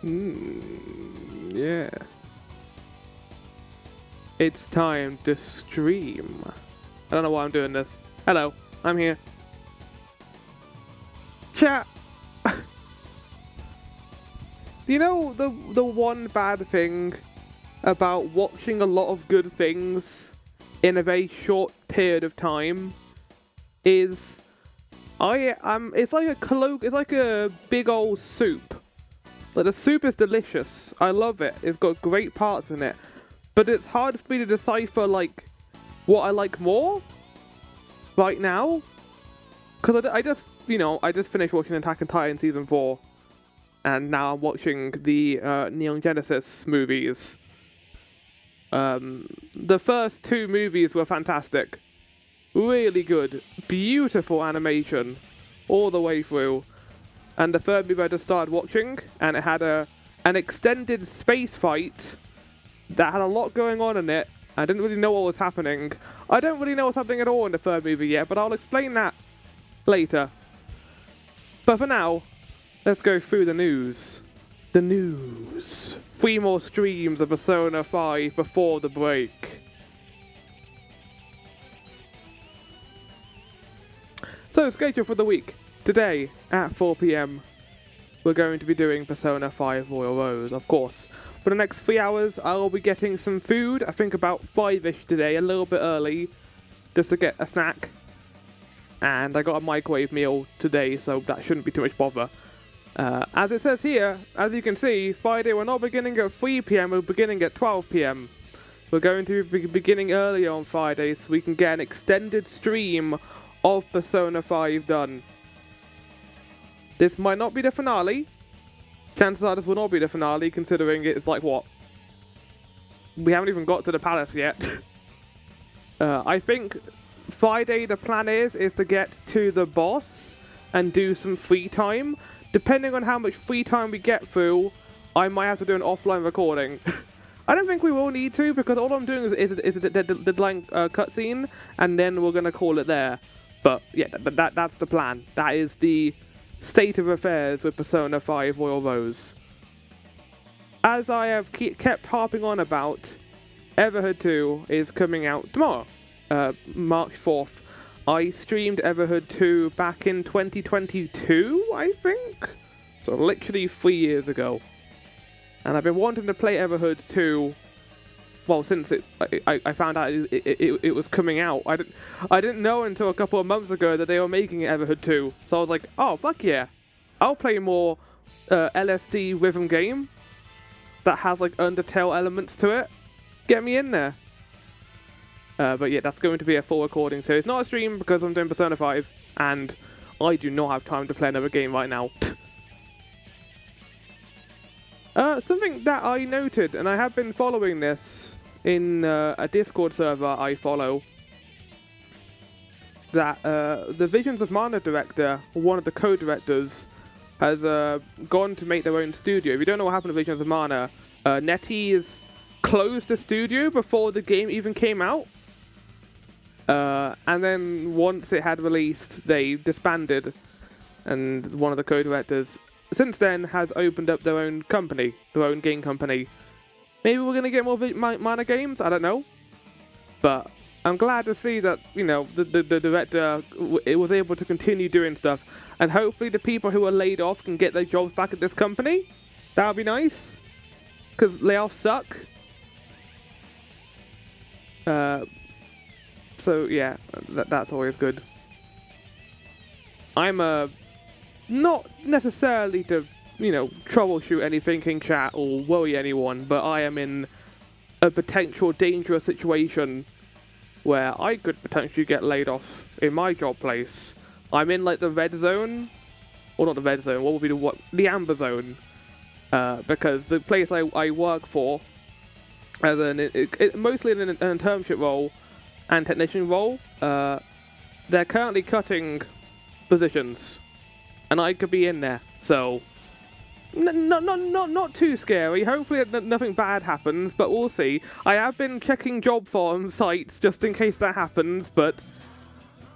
Yeah. It's time to stream. I don't know why I'm doing this. Hello, I'm here. Chat. You know the one bad thing about watching a lot of good things in a very short period of time is it's like a big old soup. Like, the soup is delicious. I love it. It's got great parts in it. But it's hard for me to decipher, like, what I like more right now. Because I just finished watching Attack on Titan Season 4. And now I'm watching the Neon Genesis movies. The first two movies were fantastic. Really good. Beautiful animation all the way through. And the third movie I just started watching, and it had an extended space fight that had a lot going on in it. I didn't really know what was happening. I don't really know what's happening at all in the third movie yet, but I'll explain that later. But for now, let's go through the news. The news. 3 more streams of Persona 5 before the break. So, schedule for the week. Today, at 4 PM, we're going to be doing Persona 5 Royal Rose, of course. For the next 3 hours, I'll be getting some food. I think about 5-ish today, a little bit early, just to get a snack. And I got a microwave meal today, so that shouldn't be too much bother. As it says here, as you can see, Friday we're not beginning at 3 PM, we're beginning at 12 PM. We're going to be beginning earlier on Friday so we can get an extended stream of Persona 5 done. This might not be the finale. Chances are this will not be the finale, considering it's like, what? We haven't even got to the palace yet. I think Friday the plan is to get to the boss and do some free time. Depending on how much free time we get through, I might have to do an offline recording. I don't think we will need to, because all I'm doing is the deadline cutscene, and then we're going to call it there. But yeah, that's the plan. That is the state of affairs with Persona 5 Royal Rose. As I have kept harping on about, Everhood 2 is coming out tomorrow, March 4th. I streamed Everhood 2 back in 2022, I think? So literally 3 years ago. And I've been wanting to play Everhood 2, well, since I found out it was coming out. I didn't know until a couple of months ago that they were making Everhood 2. So I was like, oh, fuck yeah. I'll play more LSD rhythm game that has, like, Undertale elements to it. Get me in there. But yeah, that's going to be a full recording, so it's not a stream because I'm doing Persona 5, and I do not have time to play another game right now. Something that I noted, and I have been following this in a Discord server I follow, that the Visions of Mana director, one of the co-directors, has gone to make their own studio. If you don't know what happened to Visions of Mana, NetEase closed the studio before the game even came out. And then once it had released, they disbanded, and one of the co-directors since then has opened up their own company, their own game company. Maybe we're going to get more Mana games, I don't know. But I'm glad to see that, you know, the director was able to continue doing stuff, and hopefully the people who are laid off can get their jobs back at this company. That would be nice, because layoffs suck. So yeah, that's always good. I'm not necessarily to, you know, troubleshoot anything in chat or worry anyone, but I am in a potential dangerous situation where I could potentially get laid off in my job place. I'm in, like, the red zone, or not the red zone, what would be the amber zone, because the place I work for, as mostly in an internship role and technician role, they're currently cutting positions, and I could be in there. So not too scary. Hopefully nothing bad happens, but we'll see. I have been checking job forum sites just in case that happens, but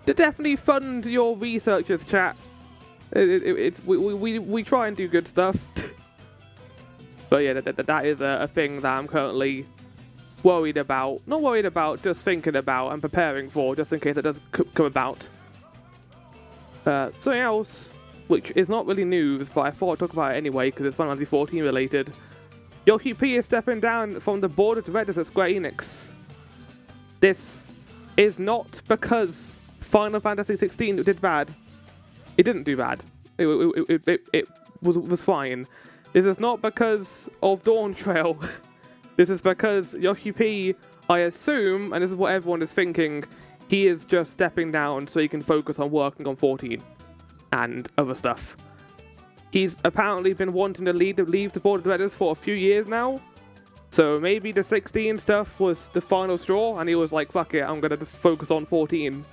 to definitely fund your researchers, chat. We try and do good stuff. But yeah, that is a thing that I'm currently worried about. Not worried about, just thinking about and preparing for, just in case it does come about. Something else, which is not really news, but I thought I'd talk about it anyway, because it's Final Fantasy 14 related. Yoshi P is stepping down from the board of directors at Square Enix. This is not because Final Fantasy 16 did bad. It didn't do bad. It was fine. This is not because of Dawn Trail. This is because Yoshi P, I assume, and this is what everyone is thinking, he is just stepping down so he can focus on working on 14 and other stuff. He's apparently been wanting to leave the board of directors for a few years now. So maybe the 16 stuff was the final straw, and he was like, fuck it, I'm going to just focus on 14.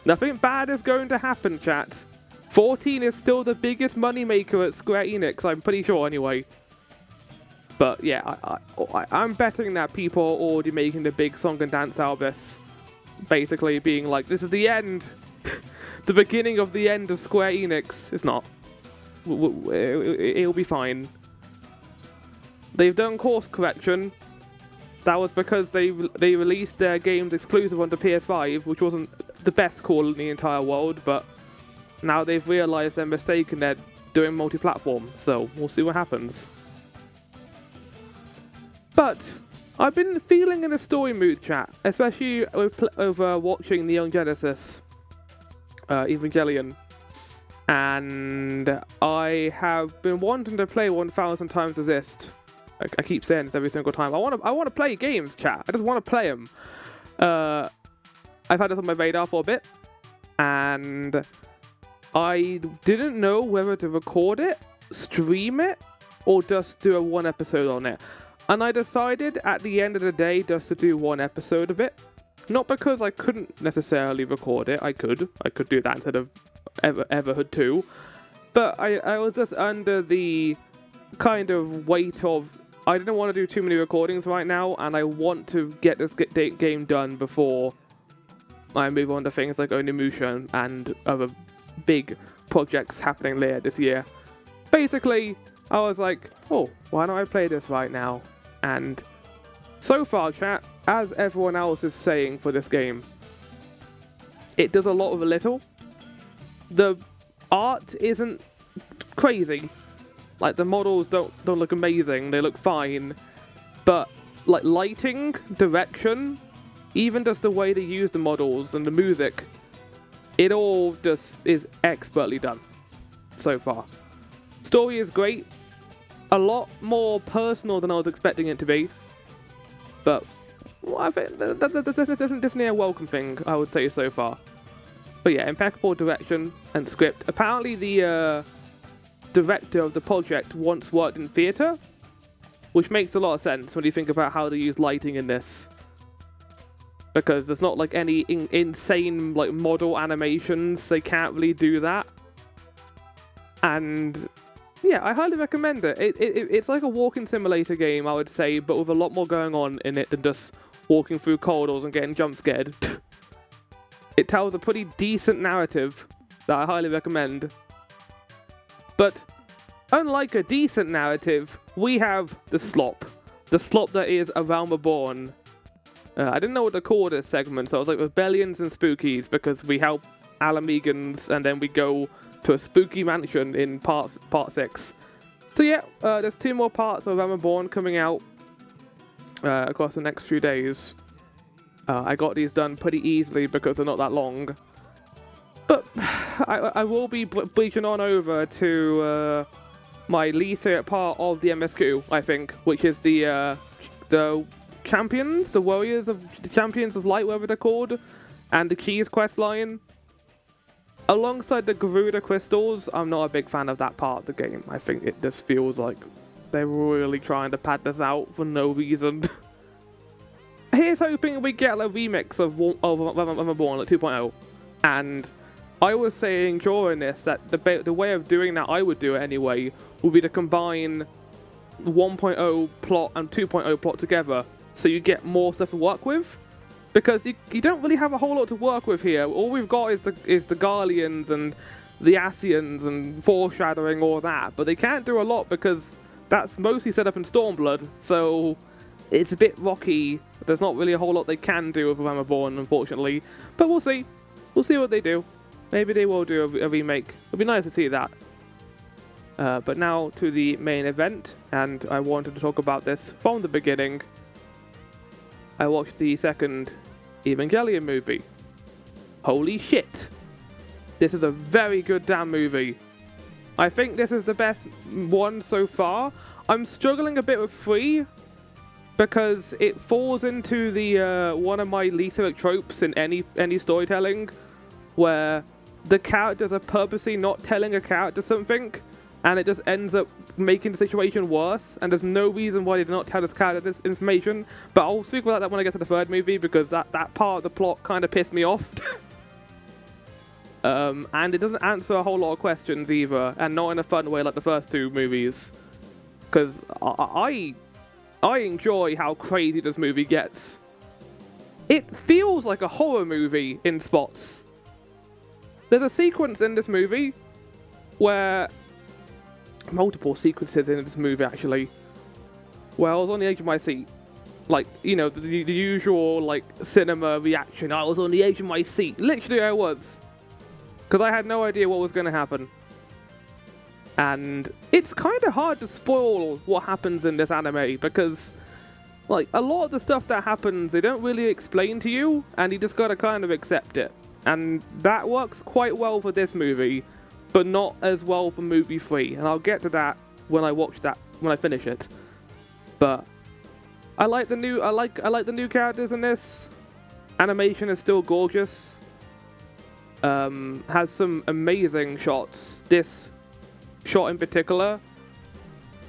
Nothing bad is going to happen, chat. 14 is still the biggest moneymaker at Square Enix, I'm pretty sure anyway. But yeah, I'm betting that people are already making the big song and dance albums, basically being like, this is the end. The beginning of the end of Square Enix. It's not. It'll be fine. They've done course correction. That was because they released their games exclusive on the PS5, which wasn't the best call in the entire world, but now they've realised their mistake and they're doing multi-platform, so we'll see what happens. But I've been feeling in a story mood, chat, especially over watching Neon Genesis Evangelion. And I have been wanting to play 1000 Times Resist. I keep saying this every single time. I want to play games, chat. I just want to play them. I've had this on my radar for a bit, and I didn't know whether to record it, stream it, or just do a one episode on it. And I decided at the end of the day just to do one episode of it. Not because I couldn't necessarily record it. I could do that instead of Everhood 2. But I was just under the kind of weight of, I didn't want to do too many recordings right now, and I want to get this game done before I move on to things like Onimusha and other big projects happening later this year. Basically, I was like, oh, why don't I play this right now? And so far, chat, as everyone else is saying for this game, it does a lot with a little. The art isn't crazy. Like, the models don't look amazing, they look fine. But, like, lighting, direction, even just the way they use the models and the music, it all just is expertly done so far. Story is great. A lot more personal than I was expecting it to be. But well, I think that's definitely a welcome thing, I would say so far. But yeah, impeccable direction and script. Apparently the director of the project once worked in theatre, which makes a lot of sense when you think about how they use lighting in this. Because there's not like any insane like model animations, they can't really do that. And yeah, I highly recommend it. It's like a walking simulator game, I would say, but with a lot more going on in it than just walking through corridors and getting jump scared. It tells a pretty decent narrative that I highly recommend. But unlike a decent narrative, we have the slop. The slop that is A Realm Reborn. I didn't know what to call this segment, so I was like Rebellions and Spookies, because we help Alamegans and then we go to a spooky mansion in part 6. So yeah, there's 2 more parts of Realm Reborn coming out across the next few days. I got these done pretty easily because they're not that long. But I will be breaching on over to my least favorite part of the MSQ, I think, which is the champions, the warriors of the champions of light, whatever they're called, and the Keys quest line. Alongside the Garuda crystals, I'm not a big fan of that part of the game. I think it just feels like they're really trying to pad this out for no reason. Here's hoping we get a remix of Realm Reborn, like 2.0. And I was saying during this that the way of doing that, I would do it anyway, would be to combine 1.0 plot and 2.0 plot together, so you get more stuff to work with. Because you don't really have a whole lot to work with here. All we've got is the Garleans and the Asians and foreshadowing all that. But they can't do a lot because that's mostly set up in Stormblood, so it's a bit rocky. There's not really a whole lot they can do with Realm, unfortunately. But we'll see. We'll see what they do. Maybe they will do a remake. It'd be nice to see that. But now to the main event, and I wanted to talk about this from the beginning. I watched the second Evangelion movie. Holy shit! This is a very good damn movie. I think this is the best one so far. I'm struggling a bit with 3 because it falls into the one of my least favorite tropes in any storytelling, where the characters are purposely not telling a character something, and it just ends up making the situation worse, and there's no reason why they did not tell this character this information. But I'll speak about that when I get to the third movie, because that part of the plot kind of pissed me off. And it doesn't answer a whole lot of questions either, and not in a fun way like the first 2 movies. Because I enjoy how crazy this movie gets. It feels like a horror movie in spots. There's a sequence in this movie where... multiple sequences in this movie, actually. Where I was on the edge of my seat. Like, you know, the usual, like, cinema reaction. I was on the edge of my seat. Literally, I was. Because I had no idea what was going to happen. And it's kind of hard to spoil what happens in this anime, because, like, a lot of the stuff that happens, they don't really explain to you, and you just gotta kind of accept it. And that works quite well for this movie, but not as well for movie 3. And I'll get to that when I finish it. But I like the new characters in this. Animation is still gorgeous. Has some amazing shots. This shot in particular,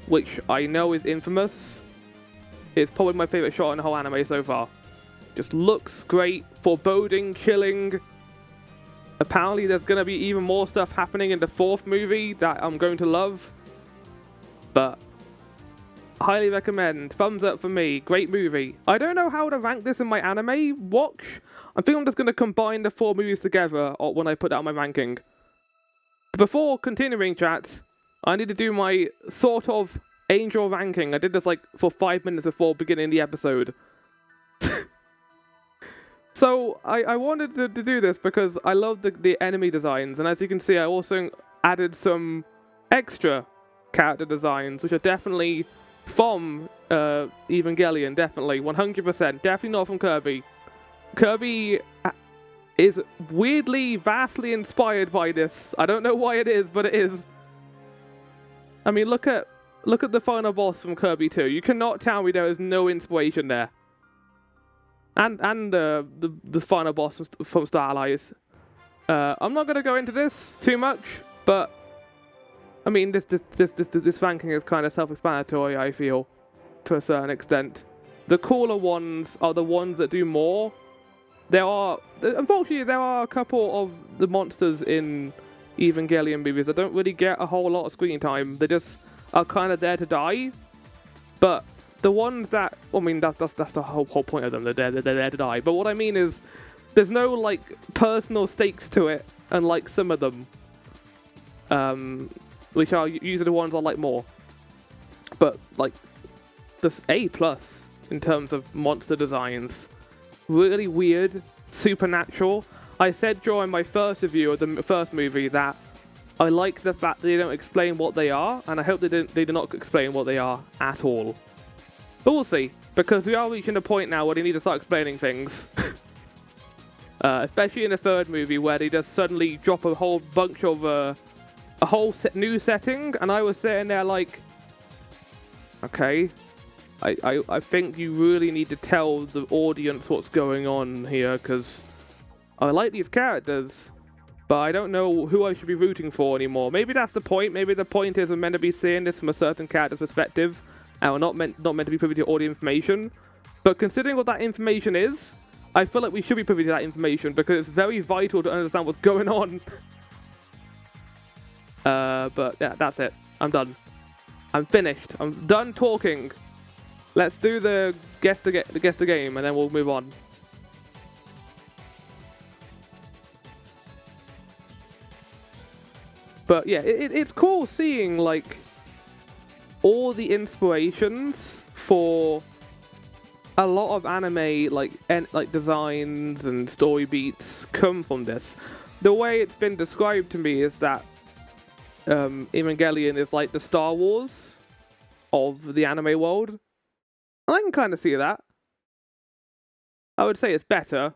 which I know is infamous, is probably my favorite shot in the whole anime so far. Just looks great, foreboding, chilling. Apparently there's going to be even more stuff happening in the 4th movie that I'm going to love. But highly recommend. Thumbs up for me. Great movie. I don't know how to rank this in my anime watch. I think I'm just going to combine the 4 movies together when I put out my ranking. Before continuing, chat, I need to do my sort of angel ranking. I did this like for 5 minutes before beginning the episode. So I wanted to do this because I love the enemy designs, and as you can see, I also added some extra character designs, which are definitely from Evangelion, definitely, 100%, definitely not from Kirby. Kirby is weirdly, vastly inspired by this. I don't know why it is, but it is. I mean, look at the final boss from Kirby 2. You cannot tell me there is no inspiration there. And the final boss from Star Allies. I'm not gonna go into this too much, but I mean this ranking is kind of self-explanatory, I feel, to a certain extent. The cooler ones are the ones that do more. Unfortunately, there are a couple of the monsters in Evangelion movies that don't really get a whole lot of screen time. They just are kind of there to die. But the ones that, I mean, that's the whole point of them. They're there to die. But what I mean is, there's no like personal stakes to it, unlike some of them, which are usually the ones I like more. But like, this A+ in terms of monster designs. Really weird, supernatural. I said during my first review of the first movie that I like the fact that they don't explain what they are, and I hope they do not explain what they are at all. But we'll see, because we are reaching a point now where they need to start explaining things. Especially in the 3rd movie, where they just suddenly drop a whole bunch of a whole new setting, and I was sitting there like, okay. I think you really need to tell the audience what's going on here, because I like these characters, but I don't know who I should be rooting for anymore. Maybe that's the point. Maybe the point is we're meant to be seeing this from a certain character's perspective, and we're not meant to be privy to all the information. But considering what that information is, I feel like we should be privy to that information, because it's very vital to understand what's going on. But yeah, that's it. I'm done. I'm finished. I'm done talking. Let's do the guess the game, and then we'll move on. But yeah, it's cool seeing like all the inspirations for a lot of anime like designs and story beats come from this. The way it's been described to me is that Evangelion is like the Star Wars of the anime world. And I can kind of see that. I would say it's better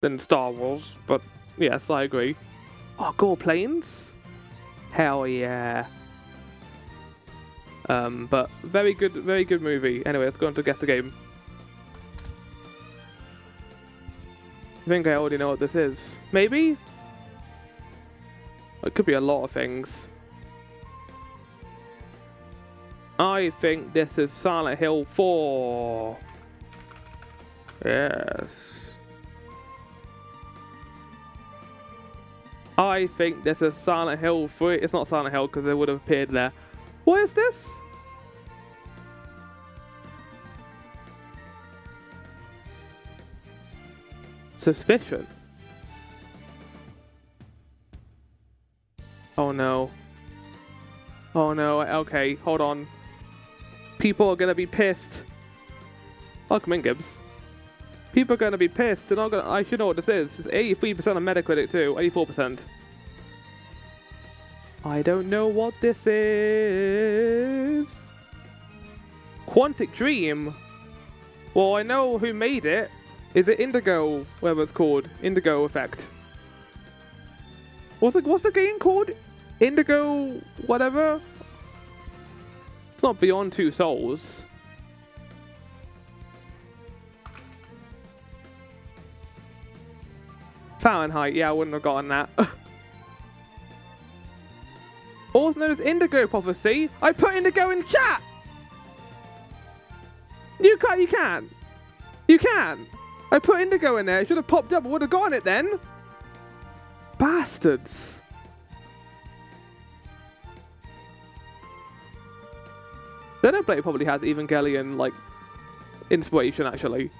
than Star Wars, but yes, I agree. Oh, Gore Plains? Hell yeah. But very good movie. Anyway, let's go on to guess the game. I think I already know what this is. Maybe? It could be a lot of things. I think this is Silent Hill 4. Yes. I think this is Silent Hill 3. It's not Silent Hill because it would have appeared there. What is this? Suspicion. Oh no. Oh no, okay, hold on. People are gonna be pissed. Oh, come in, Gibbs. People are gonna be pissed. They're not gonna. I should know what this is. It's 83% on Metacritic too. 84%. I don't know what this is. Quantic Dream. Well, I know who made it. Is it Indigo? Whatever it's called. Indigo Effect. What's the game called? Indigo whatever? It's not Beyond Two Souls. Fahrenheit, yeah, I wouldn't have gotten that. Also known as Indigo Prophecy. I put Indigo in chat! You can! You can! I put Indigo in there, it should have popped up, I would have gotten it then! Bastards! Xenoblade probably has Evangelion, like, inspiration, actually.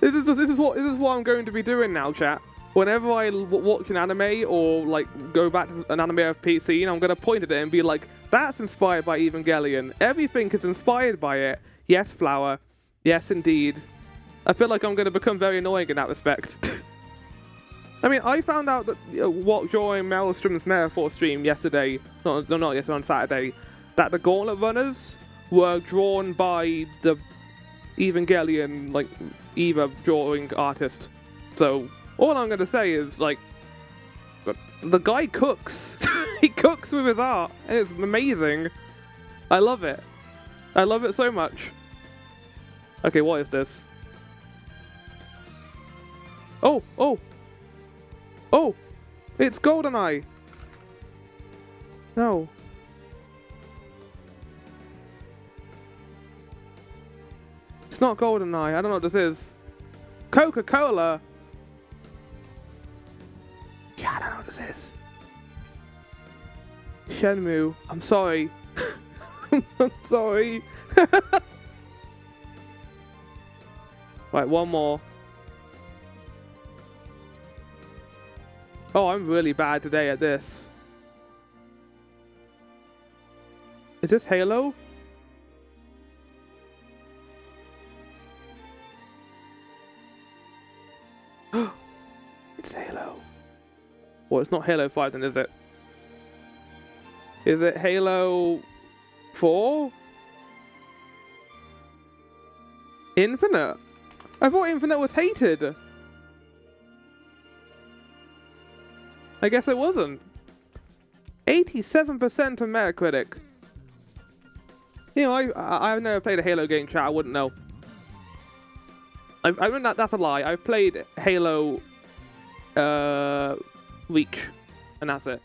This is what I'm going to be doing now, chat. Whenever I watch an anime or, like, go back to an anime I've seen, I'm going to point at it and be like, that's inspired by Evangelion. Everything is inspired by it. Yes, Flower. Yes, indeed. I feel like I'm going to become very annoying in that respect. I mean, I found out that during Maelstrom's Metaphor stream yesterday, not yesterday, on Saturday, that the Gauntlet Runners were drawn by the Evangelion, like, Eva drawing artist. So, all I'm going to say is, like, the guy cooks. He cooks with his art, and it's amazing. I love it. I love it so much. Okay, what is this? Oh, oh. Oh, it's GoldenEye. No. It's not GoldenEye. I don't know what this is. Coca-Cola. Yeah, I don't know what this is. Shenmue. I'm sorry. I'm sorry. Right, one more. Oh, I'm really bad today at this. Is this Halo? It's Halo. Well, it's not Halo 5 then, is it? Is it Halo 4? Infinite? I thought Infinite was hated. I guess it wasn't. 87% on Metacritic. You know, I've never played a Halo game, chat. I wouldn't know. I mean, that's a lie. I've played Halo Reach, and that's it.